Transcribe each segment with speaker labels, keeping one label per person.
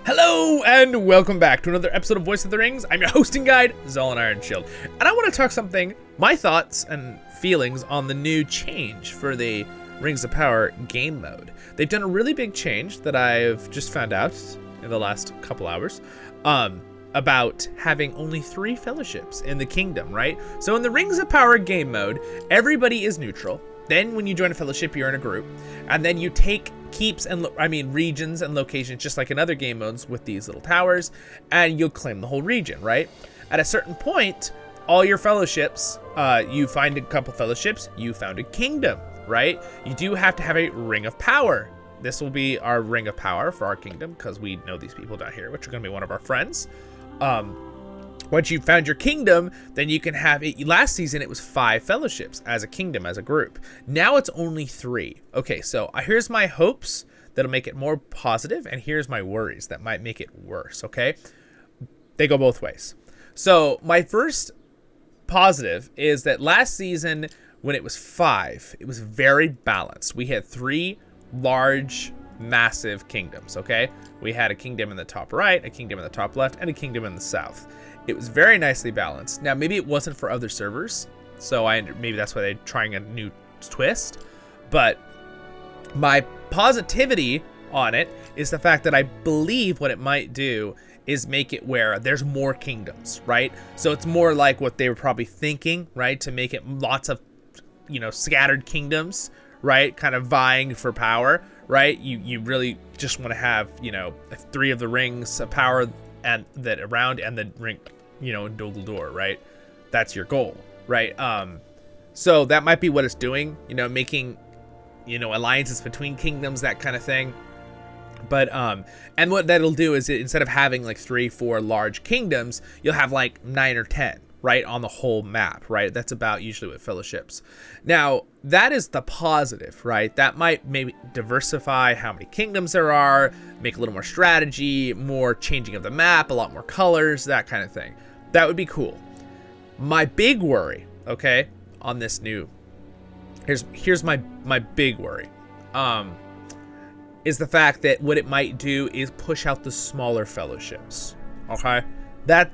Speaker 1: Hello and welcome back to another episode of Voice of the Rings. I'm your hosting guide, Zollin Ironshield, and I want to talk my thoughts and feelings on the new change for the Rings of Power game mode. They've done a really big change that I've just found out in the last couple hours, about having only 3 fellowships in the kingdom, right? So in the Rings of Power game mode, everybody is neutral. Then when you join a fellowship, you're in a group, and then you take keeps and regions and locations, just like in other game modes with these little towers, and you'll claim the whole region, right? At a certain point, all your fellowships, you find a couple fellowships, you found a kingdom, right? You do have to have a Ring of Power. This will be our Ring of Power for our kingdom, because we know these people down here, which are going to be one of our friends. Once you've found your kingdom, then you can have it. Last season, it was 5 fellowships as a kingdom, as a group. Now it's only 3. Okay, so here's my hopes that'll make it more positive, and here's my worries that might make it worse, okay? They go both ways. So my first positive is that last season, when it was 5, it was very balanced. We had 3 large, massive kingdoms, okay? We had a kingdom in the top right, a kingdom in the top left, and a kingdom in the south. It was very nicely balanced. Now, maybe it wasn't for other servers, so maybe that's why they're trying a new twist. But my positivity on it is the fact that I believe what it might do is make it where there's more kingdoms, right? So it's more like what they were probably thinking, right? To make it lots of, scattered kingdoms, right? Kind of vying for power, right? You really just want to have, 3 of the rings of power and that around, and the ring, in Dol, right? That's your goal, right? So that might be what it's doing, making, alliances between kingdoms, that kind of thing. But and what that'll do is instead of having like 3-4 large kingdoms, you'll have like 9 or 10, right, on the whole map, right? That's about usually with fellowships. Now, that is the positive, right? That might maybe diversify how many kingdoms there are, make a little more strategy, more changing of the map, a lot more colors, that kind of thing. That would be cool. My big worry, okay, on this new, here's my big worry, is the fact that what it might do is push out the smaller fellowships, okay?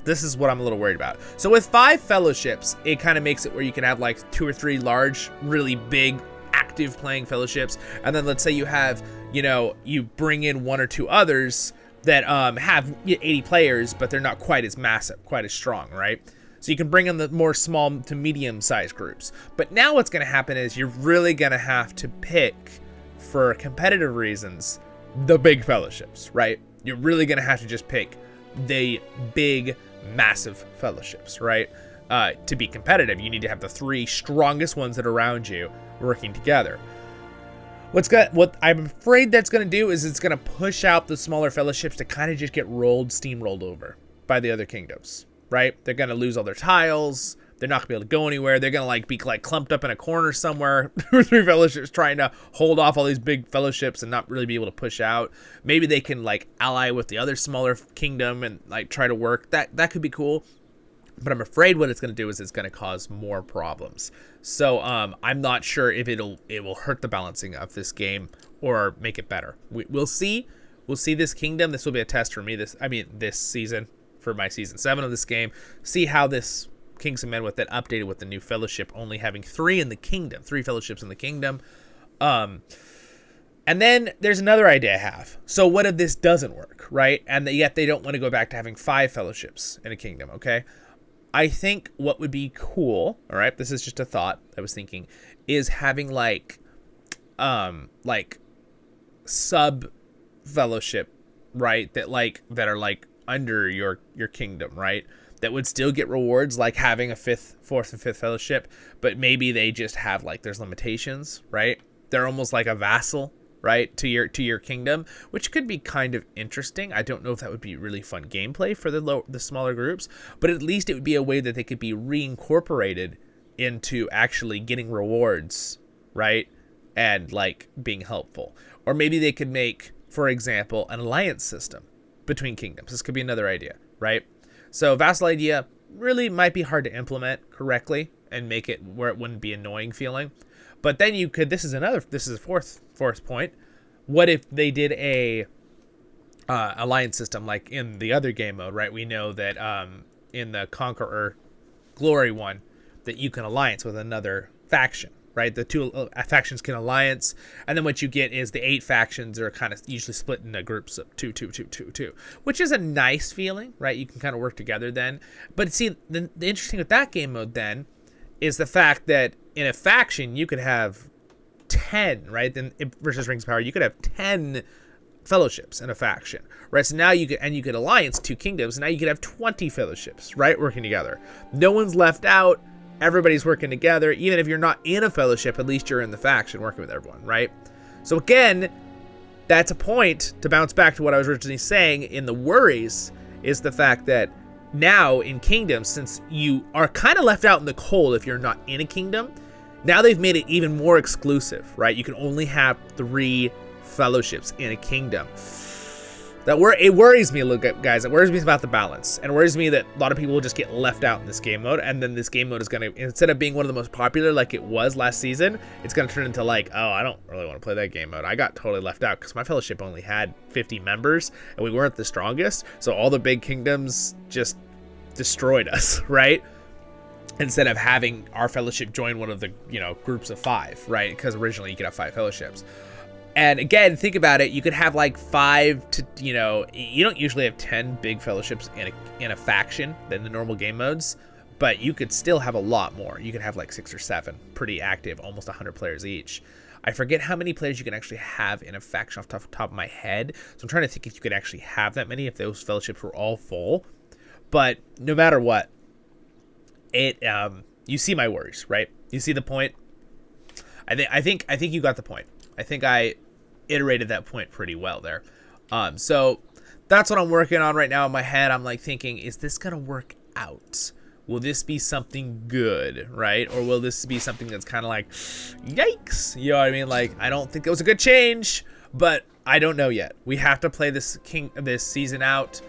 Speaker 1: This is what I'm a little worried about. So with 5 fellowships, it kind of makes it where you can have like 2 or 3 large, really big, active playing fellowships. And then let's say you have, you bring in 1 or 2 others that have 80 players, but they're not quite as massive, quite as strong, right? So you can bring in the more small to medium sized groups. But now what's going to happen is you're really going to have to pick, for competitive reasons, the big fellowships, right? You're really going to have to just pick the big, massive fellowships, right? To be competitive, you need to have the 3 strongest ones that are around you working together. What I'm afraid that's going to do is it's going to push out the smaller fellowships to kind of just get steamrolled over by the other kingdoms, right? They're going to lose all their tiles. They're not going to be able to go anywhere. They're going to be clumped up in a corner somewhere. 2 or 3 fellowships trying to hold off all these big fellowships and not really be able to push out. Maybe they can ally with the other smaller kingdom and try to work. That could be cool. But I'm afraid what it's going to do is it's going to cause more problems. So I'm not sure if it will hurt the balancing of this game or make it better. We'll see. We'll see this kingdom. This will be a test for me. This season, for my season 7 of this game. See how this Kings of Men with that updated with the new fellowship only having 3 in the kingdom, 3 fellowships in the kingdom. And then there's another idea I have. So what if this doesn't work, right? And yet they don't want to go back to having 5 fellowships in a kingdom, okay? I think what would be cool, all right, this is just a thought I was thinking, is having sub fellowship, right? That are under your kingdom, right? That would still get rewards, like having a 4th and 5th fellowship, but maybe they just have there's limitations, right? They're almost like a vassal, right, to your kingdom, which could be kind of interesting. I don't know if that would be really fun gameplay for the smaller groups, but at least it would be a way that they could be reincorporated into actually getting rewards, right, and being helpful. Or maybe they could make, for example, an alliance system between kingdoms. This could be another idea, right? So vassal idea really might be hard to implement correctly and make it where it wouldn't be annoying feeling. But then you could, this is a fourth point. What if they did alliance system like in the other game mode, right? We know that in the Conqueror Glory one that you can alliance with another faction, right? The two factions can alliance, and then what you get is the 8 factions are kind of usually split into groups of 2, 2, 2, 2, 2, which is a nice feeling, right? You can kind of work together then. But see, the interesting with that game mode then is the fact that in a faction you could have 10, right? Then versus Rings of Power, you could have 10 fellowships in a faction, right? So now you could alliance 2 kingdoms, and now you could have 20 fellowships, right? Working together. No one's left out. Everybody's working together. Even if you're not in a fellowship, at least you're in the faction working with everyone, right? So again, that's a point to bounce back to what I was originally saying in the worries, is the fact that now in kingdoms, since you are kind of left out in the cold if you're not in a kingdom, now they've made it even more exclusive, right? You can only have 3 fellowships in a kingdom. It worries me a little bit, guys. It worries me about the balance, and it worries me that a lot of people will just get left out in this game mode, and then this game mode is going to, instead of being one of the most popular like it was last season, it's going to turn into like, oh, I don't really want to play that game mode. I got totally left out because my fellowship only had 50 members, and we weren't the strongest, so all the big kingdoms just destroyed us, right? Instead of having our fellowship join one of the, groups of 5, right? Because originally you could have 5 fellowships. And again, think about it. You could have like 5 to, you don't usually have 10 big fellowships in a faction than the normal game modes, but you could still have a lot more. You could have like 6 or 7 pretty active, almost 100 players each. I forget how many players you can actually have in a faction off the top of my head. So I'm trying to think if you could actually have that many if those fellowships were all full. But no matter what, you see my worries, right? You see the point. I think you got the point. I think I iterated that point pretty well there. So that's what I'm working on right now in my head. I'm like thinking, is this gonna work out? Will this be something good, right? Or will this be something that's kind of like, yikes? You know what I mean? Like, I don't think it was a good change, but I don't know yet. We have to play this season out.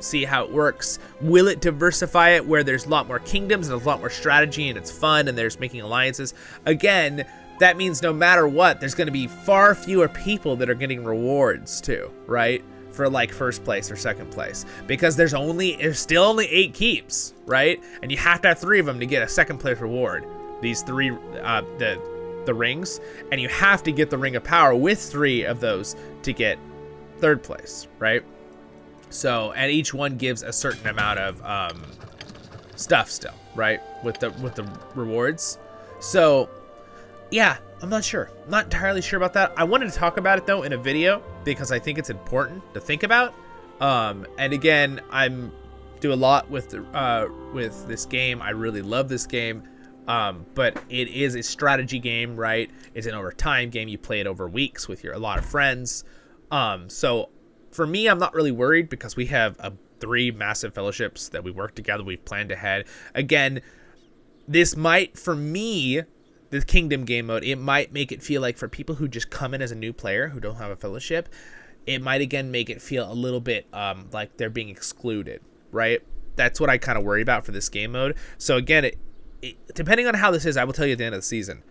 Speaker 1: See how it works. Will it diversify it where there's a lot more kingdoms and there's a lot more strategy and it's fun and there's making alliances? Again, that means no matter what, there's going to be far fewer people that are getting rewards too, right? For like first place or second place, because there's still only 8 keeps, right? And you have to have 3 of them to get a second place reward. These 3, the rings, and you have to get the Ring of Power with 3 of those to get 3rd place, right? So, and each one gives a certain amount of stuff still, right? With the rewards. So, yeah, I'm not sure. I'm not entirely sure about that. I wanted to talk about it though in a video because I think it's important to think about. And again, I'm do a lot with this game. I really love this game. But it is a strategy game, right? It's an over time game. You play it over weeks with a lot of friends. So for me, I'm not really worried because we have 3 massive fellowships that we work together. We've planned ahead. Again, this might, for me, the Kingdom game mode, it might make it feel like for people who just come in as a new player who don't have a fellowship, it might again make it feel a little bit like they're being excluded, right? That's what I kind of worry about for this game mode. So again, depending on how this is, I will tell you at the end of the season.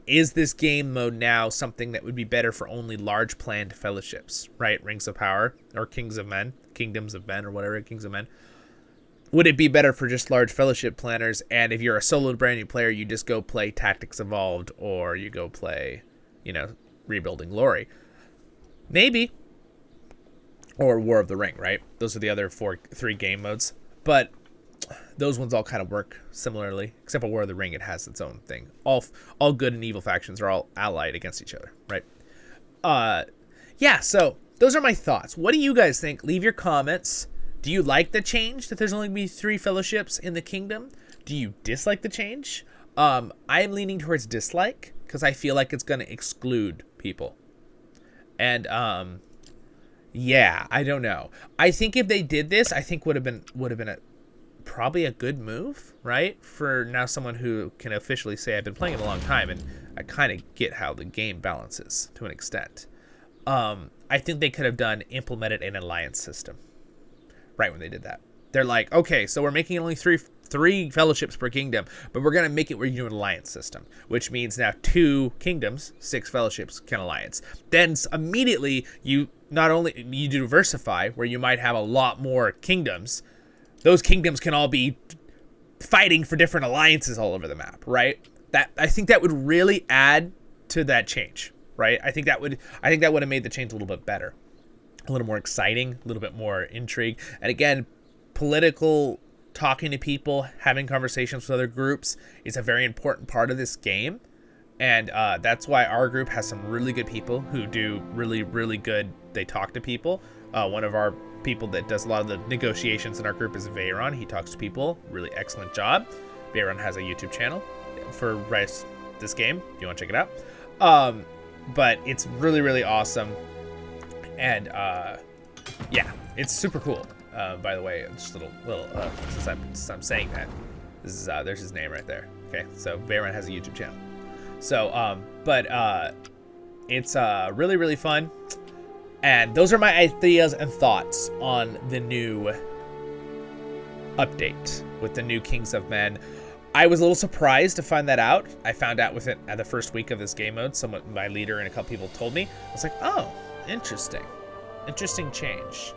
Speaker 1: Is this game mode now something that would be better for only large planned fellowships, right? Rings of Power or Kingdoms of Men or whatever, Kings of Men. Would it be better for just large fellowship planners? And if you're a solo brand new player, you just go play Tactics Evolved or you go play, Rebuilding Glory. Maybe. Or War of the Ring, right? Those are the other 3 game modes. But those ones all kind of work similarly, except for War of the Ring, it has its own thing. All good and evil factions are all allied against each other, right? Yeah, so those are my thoughts. What do you guys think? Leave your comments. Do you like the change that there's only going to be 3 fellowships in the kingdom? Do you dislike the change? I am leaning towards dislike because I feel like it's going to exclude people. And yeah, I don't know. I think if they did this, I think would have been probably a good move, right? For now someone who can officially say I've been playing it a long time and I kind of get how the game balances to an extent. I think they could have implemented an alliance system right when they did that. They're like, okay, so we're making only three fellowships per kingdom, but we're going to make it where you do an alliance system, which means now 2 kingdoms, 6 fellowships can alliance. Then immediately you not only you diversify, where you might have a lot more kingdoms, those kingdoms can all be fighting for different alliances all over the map, right? I think that would really add to that change, right? I think that would have made the change a little bit better, a little more exciting, a little bit more intrigue. And again, political, talking to people, having conversations with other groups is a very important part of this game. And that's why our group has some really good people who do really, really good. They talk to people. One of our people that does a lot of the negotiations in our group is Veyron. He talks to people. Really excellent job. Veyron has a YouTube channel for Rise this game, if you want to check it out. But it's really, really awesome. And yeah, it's super cool. By the way, just a little since I'm saying that, this is there's his name right there. Okay, so Veyron has a YouTube channel. So it's really, really fun. And those are my ideas and thoughts on the new update with the new Kings of Men. I was a little surprised to find that out. I found out with it at the first week of this game mode. My leader and a couple people told me. I was like, oh, interesting. Interesting change.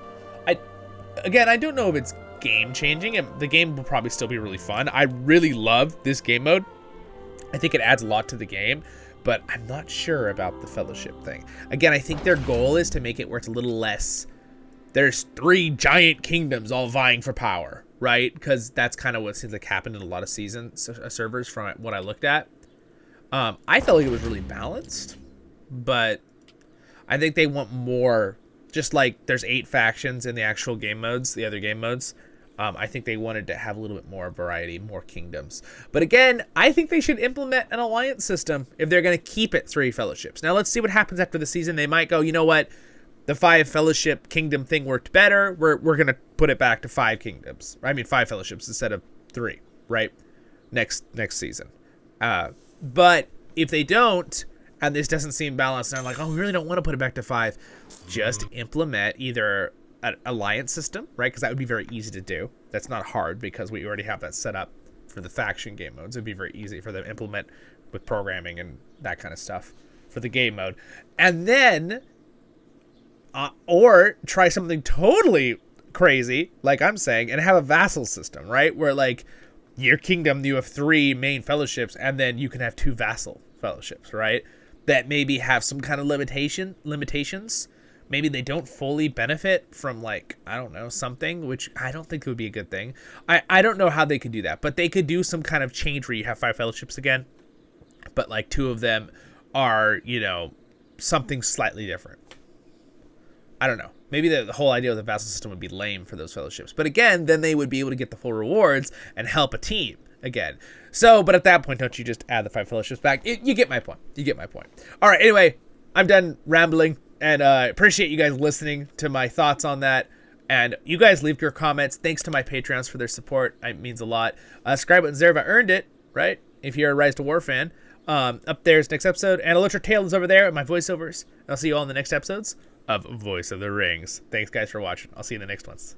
Speaker 1: Again, I don't know if it's game changing. The game will probably still be really fun. I really love this game mode. I think it adds a lot to the game, but I'm not sure about the fellowship thing. Again, I think their goal is to make it where it's a little less, there's 3 giant kingdoms all vying for power, right? Because that's kind of what seems like happened in a lot of servers from what I looked at. I felt like it was really balanced, but I think they want more, just like there's 8 factions in the actual game modes, the other game modes. I think they wanted to have a little bit more variety, more kingdoms. But again, I think they should implement an alliance system if they're going to keep it 3 fellowships. Now, let's see what happens after the season. They might go, you know what? The 5 fellowship kingdom thing worked better. We're going to put it back to 5 kingdoms. I mean, 5 fellowships instead of 3, right? Next season. But if they don't, and this doesn't seem balanced, and I'm like, oh, we really don't want to put it back to 5, just implement either an alliance system, right? Because that would be very easy to do. That's not hard because we already have that set up for the faction game modes. It'd be very easy for them to implement with programming and that kind of stuff for the game mode. And then, or try something totally crazy, like I'm saying, and have a vassal system, right? Where like your kingdom, you have 3 main fellowships, and then you can have 2 vassal fellowships, right? That maybe have some kind of limitations. Maybe they don't fully benefit from, like, I don't know, something, which I don't think would be a good thing. I don't know how they could do that, but they could do some kind of change where you have 5 fellowships again, but, like, 2 of them are, you know, something slightly different. I don't know. Maybe the whole idea of the vassal system would be lame for those fellowships. But again, then they would be able to get the full rewards and help a team again. So, but at that point, don't you just add the 5 fellowships back? You get my point. You get my point. All right, anyway, I'm done rambling. And appreciate you guys listening to my thoughts on that. And you guys leave your comments. Thanks to my Patreons for their support. It means a lot. Subscribe button's there if I earned it, right? If you're a RiseToWar fan. Up there's next episode. And Electra Tail is over there at my voiceovers. I'll see you all in the next episodes of Voice of the Rings. Thanks, guys, for watching. I'll see you in the next ones.